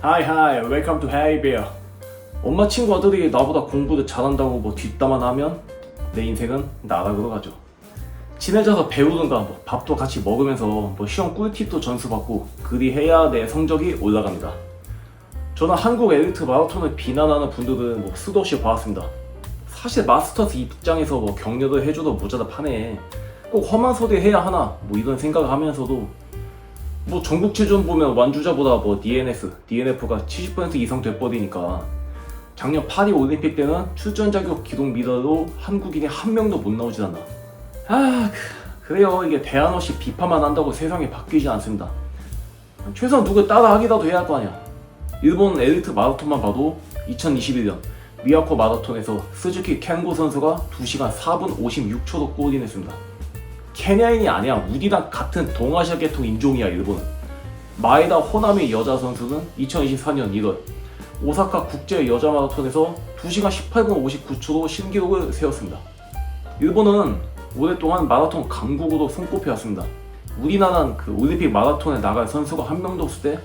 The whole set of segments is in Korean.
Hi, welcome to Hey Bear. 엄마 친구 아들이 나보다 공부를 잘한다고 뭐 뒷담화 하면 내 인생은 나락으로 가죠. 친해져서 배우든가 뭐 밥도 같이 먹으면서 뭐 시험 꿀팁도 전수받고 그리해야 내 성적이 올라갑니다. 저는 한국 엘리트 마라톤을 비난하는 분들은 뭐 수도 없이 봐왔습니다. 사실 마스터스 입장에서 뭐 격려를 해줘도 모자라 파네. 꼭 험한 소리 해야 하나 뭐 이런 생각을 하면서도 뭐 전국체전 보면 완주자보다 뭐 DNF가 70% 이상 돼버리니까 작년 파리 올림픽 때는 출전 자격 기록 미달로 한국인이 한 명도 못 나오질 않아. 그래요. 이게 대안 없이 비판만 한다고 세상이 바뀌지 않습니다. 최소한 누구 따라 하기라도 해야 할 거 아니야. 일본 엘리트 마라톤만 봐도 2021년 미야코 마라톤에서 스즈키 켄고 선수가 2시간 4분 56초로 골인했습니다. 케냐인이 아니야. 우리랑 같은 동아시아 계통 인종이야. 일본은. 마에다 호나미 여자 선수는 2024년 1월 오사카 국제 여자 마라톤에서 2시간 18분 59초로 신기록을 세웠습니다. 일본은 오랫동안 마라톤 강국으로 손꼽혀왔습니다. 우리나라는 그 올림픽 마라톤에 나갈 선수가 한 명도 없을 때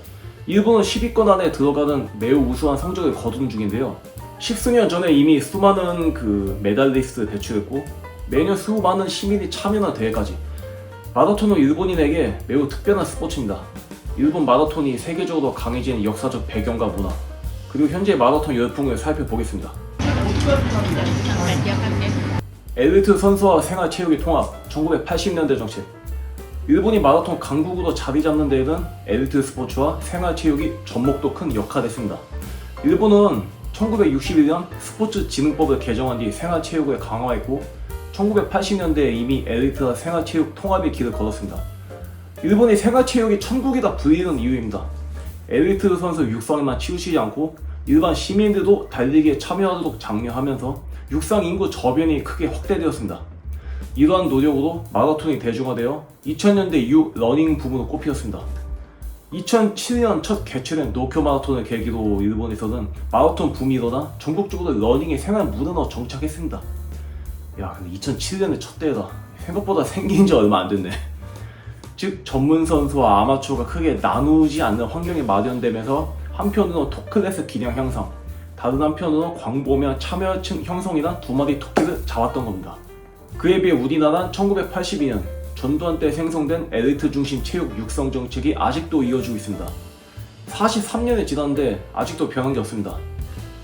일본은 10위권 안에 들어가는 매우 우수한 성적을 거두는 중인데요. 10수년 전에 이미 수많은 그 메달리스트를 배출했고 매년 수많은 시민이 참여하는 대회까지 마라톤은 일본인에게 매우 특별한 스포츠입니다. 일본 마라톤이 세계적으로 강해진 역사적 배경과 문화 그리고 현재 마라톤 열풍을 살펴보겠습니다. 엘리트 선수와 생활체육의 통합 1980년대 정책. 일본이 마라톤 강국으로 자리 잡는 데에는 엘리트 스포츠와 생활체육이 접목도 큰 역할을 했습니다. 일본은 1961년 스포츠진흥법을 개정한 뒤 생활체육을 강화했고 1980년대에 이미 엘리트와 생활체육 통합의 길을 걸었습니다. 일본이 생활체육이 천국이다 불리는 이유입니다. 엘리트 선수 육상에만 치우치지 않고 일반 시민들도 달리기에 참여하도록 장려하면서 육상 인구 저변이 크게 확대되었습니다. 이러한 노력으로 마라톤이 대중화되어 2000년대 이후 러닝 붐으로 꼽혔습니다. 2007년 첫 개최된 도쿄 마라톤을 계기로 일본에서는 마라톤 붐이 일어나 전국적으로 러닝의 생활 문화로 정착했습니다. 야, 근데 2007년에 첫 대회다. 생각보다 생긴 지 얼마 안 됐네. 즉 전문 선수와 아마추어가 크게 나누지 않는 환경이 마련되면서 한편으로 톱클래스 기량 향상, 다른 한편으로 광범위한 참여층 형성이란 두 마리 토끼를 잡았던 겁니다. 그에 비해 우리나라는 1982년 전두환 때 생성된 엘리트 중심 체육 육성 정책이 아직도 이어지고 있습니다. 43년이 지났는데 아직도 변한 게 없습니다.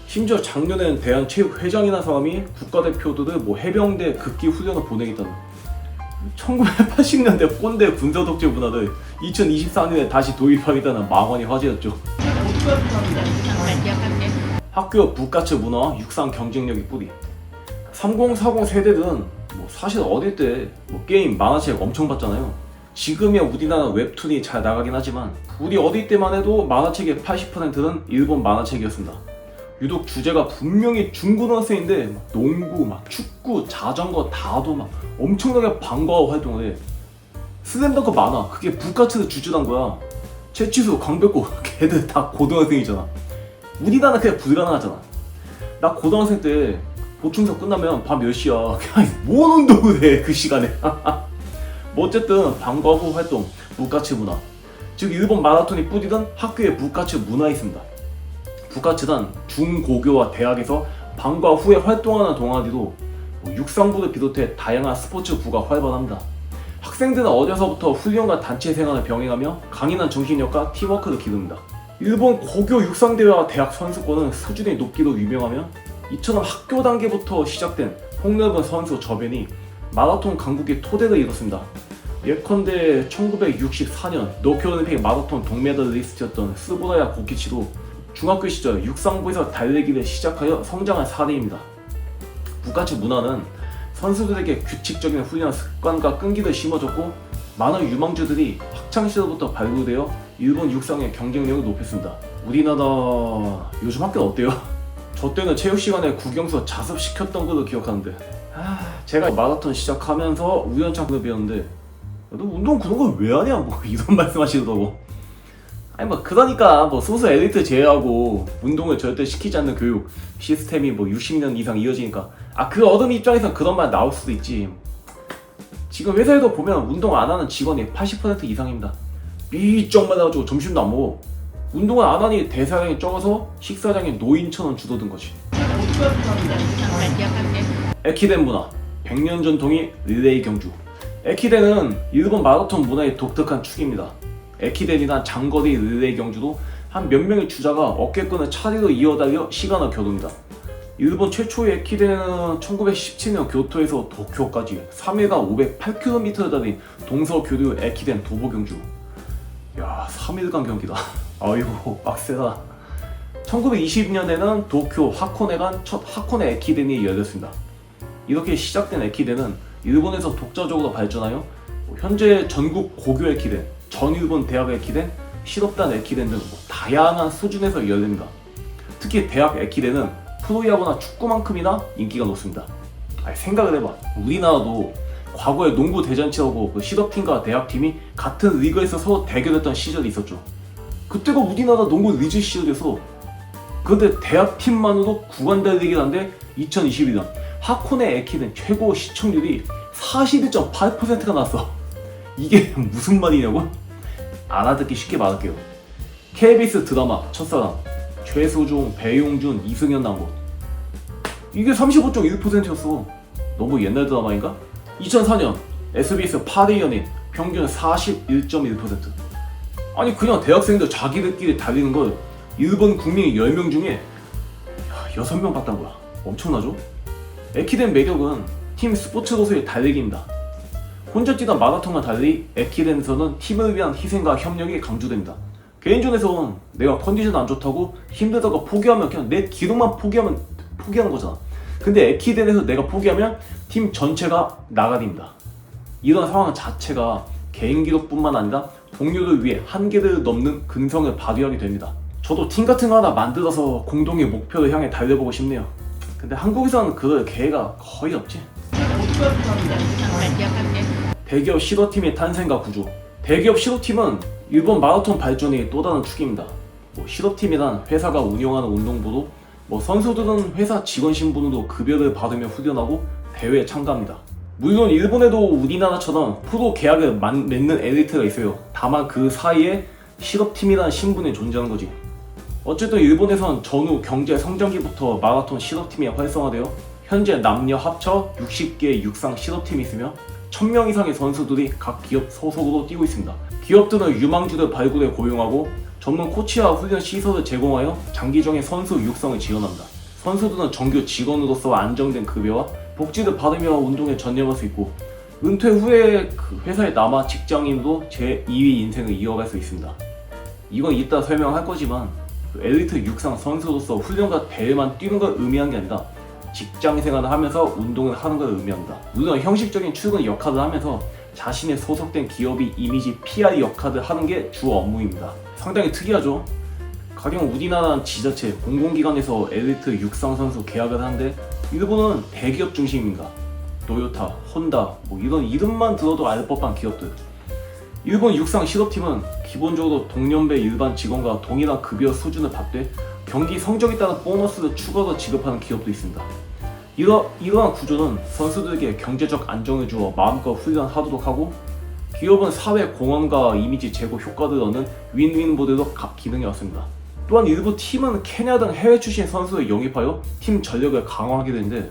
심지어 작년에는 대한체육회장이나 사람이 국가대표들을 뭐 해병대 극기 훈련을 보내겠다는 1980년대 꼰대 군사독재 문화를 2024년에 다시 도입하겠다는 망언이 화제였죠. 학교 부가츠 문화, 육상 경쟁력이 뿌리. 3040 세대들은 뭐 사실 어릴 때 뭐 게임, 만화책 엄청 봤잖아요. 지금이야 우리나라 웹툰이 잘 나가긴 하지만 우리 어릴 때만 해도 만화책의 80%는 일본 만화책이었습니다. 유독 주제가 분명히 중고등학생인데 막 농구, 막 축구, 자전거 다도 막 엄청나게 방과후 활동을 해. 슬램덩크 만화, 그게 부가츠를 주주란 거야. 최치수, 강백호 걔들 다 고등학생이잖아. 우리나라는 그냥 불가능하잖아. 나 고등학생 때 보충서 끝나면 밤 10시야. 그냥 뭔 운동을 해 그 시간에. 뭐 어쨌든 방과후 활동, 부가츠 문화. 즉 일본 마라톤이 뿌리던 학교에 부가츠 문화가 있습니다. 부가츠단 중고교와 대학에서 방과 후에 활동하는 동아리로 육상부를 비롯해 다양한 스포츠부가 활발합니다. 학생들은 어려서부터 훈련과 단체 생활을 병행하며 강인한 정신력과 팀워크를 기릅니다. 일본 고교 육상대회와 대학 선수권은 수준이 높기로 유명하며 이처럼 학교 단계부터 시작된 폭넓은 선수 저변이 마라톤 강국의 토대를 이뤘습니다. 예컨대 1964년 도쿄올림픽 마라톤 동메달리스트였던 스보라야 고키치도 중학교 시절 육상부에서 달리기를 시작하여 성장한 사례입니다. 부가츠 문화는 선수들에게 규칙적인 훈련 습관과 끈기를 심어줬고 많은 유망주들이 학창시절부터 발굴되어 일본 육상의 경쟁력을 높였습니다. 우리나라 요즘 학교는 어때요? 저 때는 체육 시간에 국영수 자습시켰던 걸로 기억하는데 제가 마라톤 시작하면서 우연찮게 배웠는데 너 운동 그런 걸 왜 하냐 뭐 이런 말씀하시더라고. 아니 뭐 그러니까 뭐 소수 엘리트 제외하고 운동을 절대 시키지 않는 교육 시스템이 뭐 60년 이상 이어지니까 그 어른 입장에선 그런 말 나올 수도 있지. 지금 회사에도 보면 운동 안 하는 직원이 80% 이상입니다. 삐쩍 맞아가지고 점심도 안 먹어. 운동을 안 하니 대사량이 적어서 식사량이 노인처럼 줄어든 거지. 에키덴 문화, 100년 전통의 릴레이 경주. 에키덴은 일본 마라톤 문화의 독특한 축입니다. 에키덴이나 장거리 릴레이 경주도 한 몇 명의 주자가 어깨끈을 차례로 이어달려 시간을 겨룹니다. 일본 최초의 에키덴은 1917년 교토에서 도쿄까지 3일간 508km를 달린 동서교류 에키덴 도보 경주. 야, 3일간 경기다. 아이고, 빡세다. 1920년에는 도쿄 하코네 간 첫 하코네 에키덴이 열렸습니다. 이렇게 시작된 에키덴은 일본에서 독자적으로 발전하여 현재 전국 고교 에키덴, 전일본 대학 에키덴, 실업단 에키덴 등 다양한 수준에서 열립니다. 특히 대학 에키덴은 프로야구나 축구만큼이나 인기가 높습니다. 생각을 해봐. 우리나라도 과거에 농구 대잔치라고 실업팀과 대학팀이 같은 리그에서 서로 대결했던 시절이 있었죠. 그때가 우리나라 농구 리즈 시절에서. 그런데 대학팀만으로 구간 달리기를 하는데 2021년 하코네 에키덴 최고 시청률이 41.8%가 나왔어. 이게 무슨 말이냐고? 알아듣기 쉽게 말할게요. KBS 드라마 첫사랑, 최소중, 배용준, 이승현 나온 거. 이게 35.1%였어. 너무 옛날 드라마인가? 2004년 SBS 8위 연인 평균 41.1%. 아니 그냥 대학생들 자기들끼리 달리는 걸 일본 국민 10명 중에 6명 봤단 거야. 엄청나죠? 에키덴 매력은 팀 스포츠로서의 달리기입니다. 혼자 뛰던 마라톤과 달리 에키덴에서는 팀을 위한 희생과 협력이 강조됩니다. 개인전에선 내가 컨디션 안 좋다고 힘들다가 포기하면 그냥 내 기록만 포기하는 거잖아. 근데 에키덴에서 내가 포기하면 팀 전체가 나가립니다. 이런 상황 자체가 개인 기록뿐만 아니라 동료를 위해 한계를 넘는 근성을 발휘하게 됩니다. 저도 팀 같은 거 하나 만들어서 공동의 목표를 향해 달려보고 싶네요. 근데 한국에서는 그럴 기회가 거의 없지. 대기업 실업팀의 탄생과 구조. 대기업 실업팀은 일본 마라톤 발전의 또 다른 축입니다. 실업팀이란 회사가 운영하는 운동부로 선수들은 회사 직원 신분으로 급여를 받으며 훈련하고 대회에 참가합니다. 물론 일본에도 우리나라처럼 프로 계약을 맺는 엘리트가 있어요. 다만 그 사이에 실업팀이라는 신분이 존재하는 거지. 어쨌든 일본에선 전후 경제 성장기부터 마라톤 실업팀이 활성화되어 현재 남녀 합쳐 60개의 육상 실업팀이 있으며 1000명 이상의 선수들이 각 기업 소속으로 뛰고 있습니다. 기업들은 유망주를 발굴해 고용하고 전문 코치와 훈련 시설을 제공하여 장기적인 선수 육성을 지원합니다. 선수들은 정규 직원으로서 안정된 급여와 복지를 받으며 운동에 전념할 수 있고 은퇴 후에 그 회사에 남아 직장인으로 제2의 인생을 이어갈 수 있습니다. 이건 이따 설명할 거지만 엘리트 육상 선수로서 훈련과 대회만 뛰는 걸 의미하는 게 아니라 직장 생활을 하면서 운동을 하는 걸 의미합니다. 물론 형식적인 출근 역할을 하면서 자신의 소속된 기업이 이미지 PR 역할을 하는 게 주 업무입니다. 상당히 특이하죠? 가령 우리나라는 지자체, 공공기관에서 엘리트 육상 선수 계약을 하는데 일본은 대기업 중심입니다. 도요타, 혼다 이런 이름만 들어도 알 법한 기업들. 일본 육상 실업팀은 기본적으로 동년배 일반 직원과 동일한 급여 수준을 받되 경기 성적에 따른 보너스를 추가로 지급하는 기업도 있습니다. 이러한 구조는 선수들에게 경제적 안정을 주어 마음껏 훈련하도록 하고 기업은 사회 공헌과 이미지 제고 효과를 얻는 윈윈 모델로 기능해 왔습니다. 또한 일부 팀은 케냐 등 해외 출신 선수를 영입하여 팀 전력을 강화하게 되는데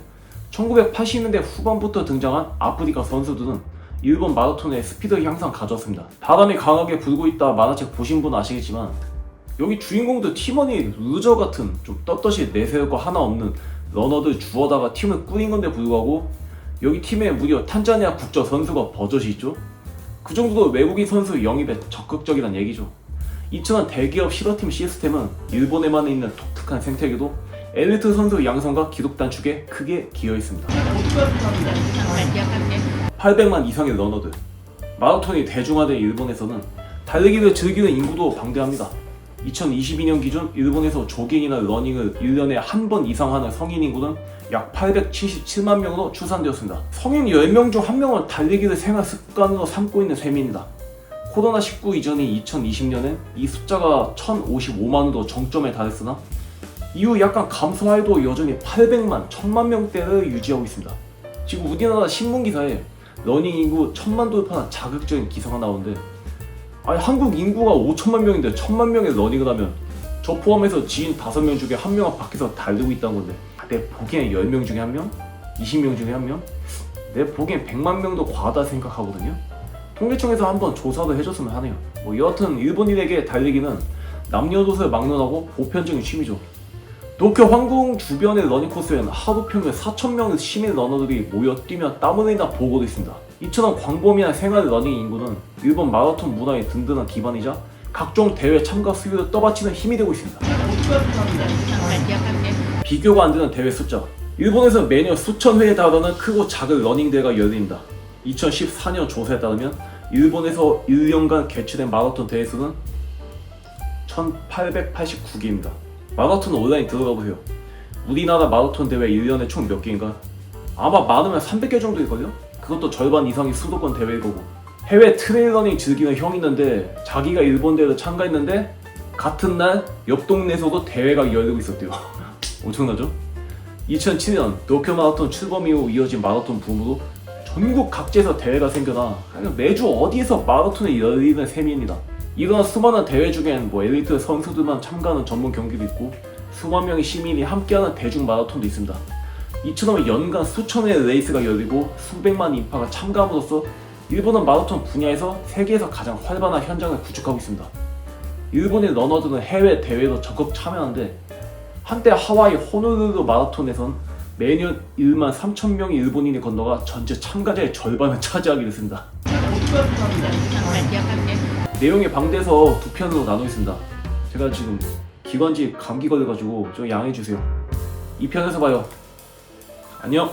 1980년대 후반부터 등장한 아프리카 선수들은 일본 마라톤의 스피드 향상 가져왔습니다. 바람이 강하게 불고 있다 만화책 보신 분 아시겠지만 여기 주인공들 팀원이 루저 같은 좀 떳떳이 내세울 거 하나 없는 러너들 주워다가 팀을 꾸린 건데 불구하고 여기 팀에 무려 탄자니아 국적 선수가 버젓이 있죠. 그 정도로 외국인 선수 영입에 적극적이란 얘기죠. 이처럼 대기업 실업팀 시스템은 일본에만 있는 독특한 생태계도 엘리트 선수 양성과 기록 단축에 크게 기여했습니다. 800만 이상의 러너들. 마라톤이 대중화된 일본에서는 달리기를 즐기는 인구도 방대합니다. 2022년 기준 일본에서 조깅이나 러닝을 1년에 한 번 이상 하는 성인 인구는 약 877만 명으로 추산되었습니다. 성인 10명 중 1명은 달리기를 생활 습관으로 삼고 있는 셈입니다. 코로나19 이전인 2020년엔 이 숫자가 1055만으로 정점에 달했으나 이후 약간 감소하여도 여전히 800만, 1000만 명대를 유지하고 있습니다. 지금 우리나라 신문기사에 러닝 인구 1000만 돌파한 자극적인 기사가 나오는데 아니 한국 인구가 5천만 명인데 1,000만 명의 러닝을 하면 저 포함해서 지인 5명 중에 1명은 밖에서 달리고 있다는 건데 내 보기엔 10명 중에 1명? 20명 중에 1명? 내 보기엔 100만 명도 과하다 생각하거든요. 통계청에서 한번 조사도 해줬으면 하네요. 뭐 여하튼 일본인에게 달리기는 남녀노소를 막론하고 보편적인 취미죠. 도쿄 황궁 주변의 러닝 코스에는 하루 평균 4,000명의 시민 러너들이 모여 뛰며 땀 흘리나 보고도 있습니다. 이처럼 광범위한 생활 러닝 인구는 일본 마라톤 문화의 든든한 기반이자 각종 대회 참가 수요를 떠받치는 힘이 되고 있습니다. 비교가 안 되는 대회 숫자. 일본에서 매년 수천 회에 달하는 크고 작은 러닝 대회가 열립니다. 2014년 조사에 따르면 일본에서 1년간 개최된 마라톤 대회 수는 1889개입니다. 마라톤 온라인 들어가보세요. 우리나라 마라톤 대회 1년에 총 몇 개인가? 아마 많으면 300개 정도일걸요? 그것도 절반 이상이 수도권 대회일 거고. 해외 트레일러닝 즐기는 형이 있는데 자기가 일본 대회를 참가했는데 같은 날 옆 동네에서도 대회가 열리고 있었대요. 엄청나죠? 2007년 도쿄 마라톤 출범 이후 이어진 마라톤 붐으로 전국 각지에서 대회가 생겨나 매주 어디에서 마라톤이 열리는 셈입니다. 이런 수많은 대회 중엔 엘리트 선수들만 참가하는 전문 경기도 있고 수만 명의 시민이 함께하는 대중 마라톤도 있습니다. 이처럼 연간 수천 회의 레이스가 열리고 수백만 인파가 참가함으로써 일본은 마라톤 분야에서 세계에서 가장 활발한 현장을 구축하고 있습니다. 일본의 러너들은 해외 대회도 적극 참여하는데 한때 하와이 호놀룰루 마라톤에선 매년 1만 3천 명의 일본인이 건너가 전체 참가자의 절반을 차지하게 됐습니다. 내용이 방대해서 두 편으로 나눠 있습니다. 제가 지금 기관지 감기 걸려가지고 좀 양해해주세요. 2편에서 봐요. 안녕.